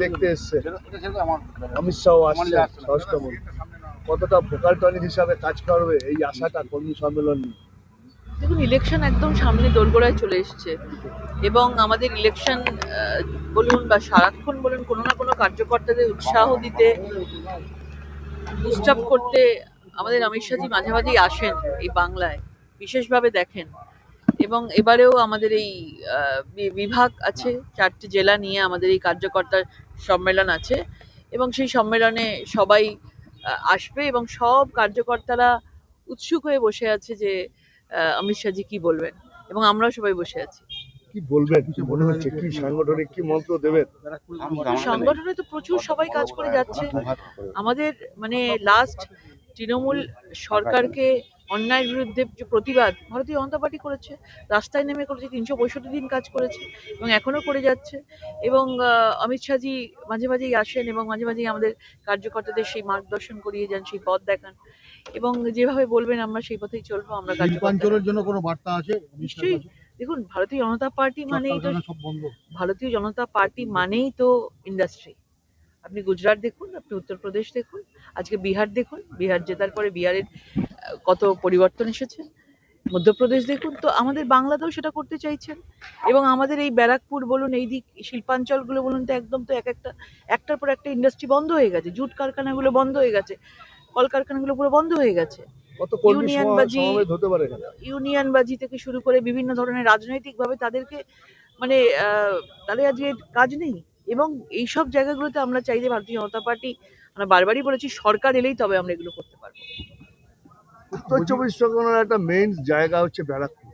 দেখতে এসছে অমিত শাহ আসছে স্বরাষ্ট্রমন্ত্রী, কতটা ভোকাল টনিক হিসাবে কাজ করবে এই আশাটা কর্মী সম্মেলন নিয়ে? দেখুন, ইলেকশন একদম সামনে দোরগোড়ায় চলে এসছে এবং আমাদের ইলেকশন বলুন বা সারাক্ষণ বলুন, কোনো না কোনো কার্যকর্তাদের উৎসাহ দিতে, বুস্ট আপ করতে আমাদের অমিত শাহজি মাঝে মাঝেই আসেন এই বাংলায়, বিশেষভাবে দেখেন। এবং এবারেও আমাদের এই বিভাগ আছে, 4টি জেলা নিয়ে আমাদের এই কার্যকর্তার সম্মেলন আছে এবং সেই সম্মেলনে সবাই আসবে এবং সব কার্যকর্তারা উৎসুক হয়ে বসে আছে যে অমিত শাহজি কি বলবেন, এবং আমরাও সবাই বসে আছি। কি বলবেন, কি মনে হচ্ছে, কি সাংগঠনিক কি মন্ত্র দেবেন? সংগঠনে তো প্রচুর সবাই কাজ করে যাচ্ছে আমাদের, মানে লাস্ট তৃণমূল সরকারকে অন্যায়ের বিরুদ্ধে যে প্রতিবাদ ভারতীয় জনতা পার্টি করেছে, রাস্তায় নেমে করেছে, 365 দিন কাজ করেছে এবং এখনো করে যাচ্ছে। এবং অমিত শাহজি মাঝে মাঝেই আসেন এবং মাঝে মাঝেই আমাদের কার্যকর্তাদের সেই মার্গদর্শন করিয়ে যান, সেই পথ দেখান এবং যেভাবে বলবেন আমরা সেই পথেই চলবো। আমরা শিল্পাঞ্চলের জন্য কোনো বার্তা আছে? নিশ্চয়ই। দেখুন, ভারতীয় জনতা পার্টি মানেই তো ইন্ডাস্ট্রি। আপনি গুজরাট দেখুন, আপনি উত্তরপ্রদেশ দেখুন, আজকে বিহার দেখুন, বিহার জেতার পরে বিহারের কত পরিবর্তন এসেছে, মধ্যপ্রদেশ দেখুন। তো আমাদের বাংলাতেও সেটা করতে চাইছেন এবং আমাদের এই ব্যারাকপুর বলুন, এই দিক শিল্পাঞ্চলগুলো বলুন, তো একদম তো একটার পর একটা ইন্ডাস্ট্রি বন্ধ হয়ে গেছে, জুট কারখানাগুলো বন্ধ হয়ে গেছে, কলকারখানাগুলো পুরো বন্ধ হয়ে গেছে। কত কর্মী সমাবেশ হতে পারে? ইউনিয়নবাজি থেকে শুরু করে বিভিন্ন ধরনের রাজনৈতিকভাবে তাদেরকে, মানে তাদের আজকে কাজ নেই। এবং এইসব জায়গাগুলোতে আমরা চাই যে ভারতীয় জনতা পার্টি, আমরা বারবারই বলেছি, সরকার এলেই তবে আমরা এগুলো করতে পারবো। উত্তর চব্বিশ পরগনার একটা মেইন জায়গা হচ্ছে ব্যারাকপুর,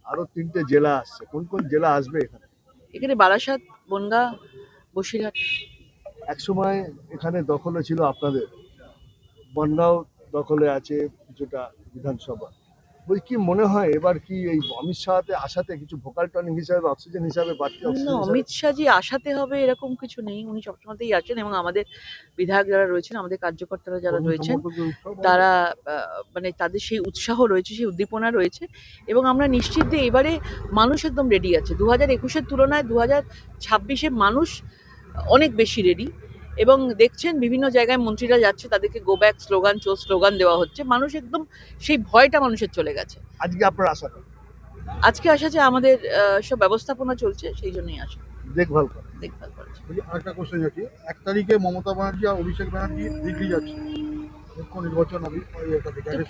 আরো 3টে জেলা আসছে, কোন কোন জেলা আসবে এখানে? এখানে বারাসাত, বনগাঁ, বসিরহাট। একসময় এখানে দখলে ছিল আপনাদের, বনগাঁও দখলে আছে কিছুটা বিধানসভা। বলছি, কি মনে হয় এবার কি এই অমিত শাহতে আসাতে কিছু ভোকাল টনিক হিসাবে, অক্সিজেন হিসাবে, বাড়তি না, অক্সিজেন হিসাবে? অমিত শাহজি আসাতে হবে এরকম কিছু নেই, উনি সবসময়তেই আসেন এবং আমাদের বিধায়ক যারা রয়েছেন, আমাদের কার্যকর্তারা যারা রয়েছেন, তারা মানে তাদের সেই উৎসাহ রয়েছে, সেই উদ্দীপনা রয়েছে এবং আমরা নিশ্চিত যে এবারে মানুষ একদম রেডি আছে। 2021-এর তুলনায় 2026-এ মানুষ অনেক বেশি রেডি এবং দেখছেন বিভিন্ন জায়গায় মন্ত্রীরা যাচ্ছে, তাদেরকে গো ব্যাক স্লোগান দেওয়া হচ্ছে। মানুষ একদম সেই ভয়টা মানুষের চলে গেছে। আজকে আপনার আশাটা আজকে আসা যে আমাদের সব ব্যবস্থাপনা চলছে, সেই জন্যই আসা, দেখভাল করে। দেখভাল করছে। আরেকটা কোশ্চেন আছে, 1 তারিখে মমতা ব্যানার্জি আর অভিষেক ব্যানার্জি দিল্লি যাচ্ছে মুখ্য নির্বাচন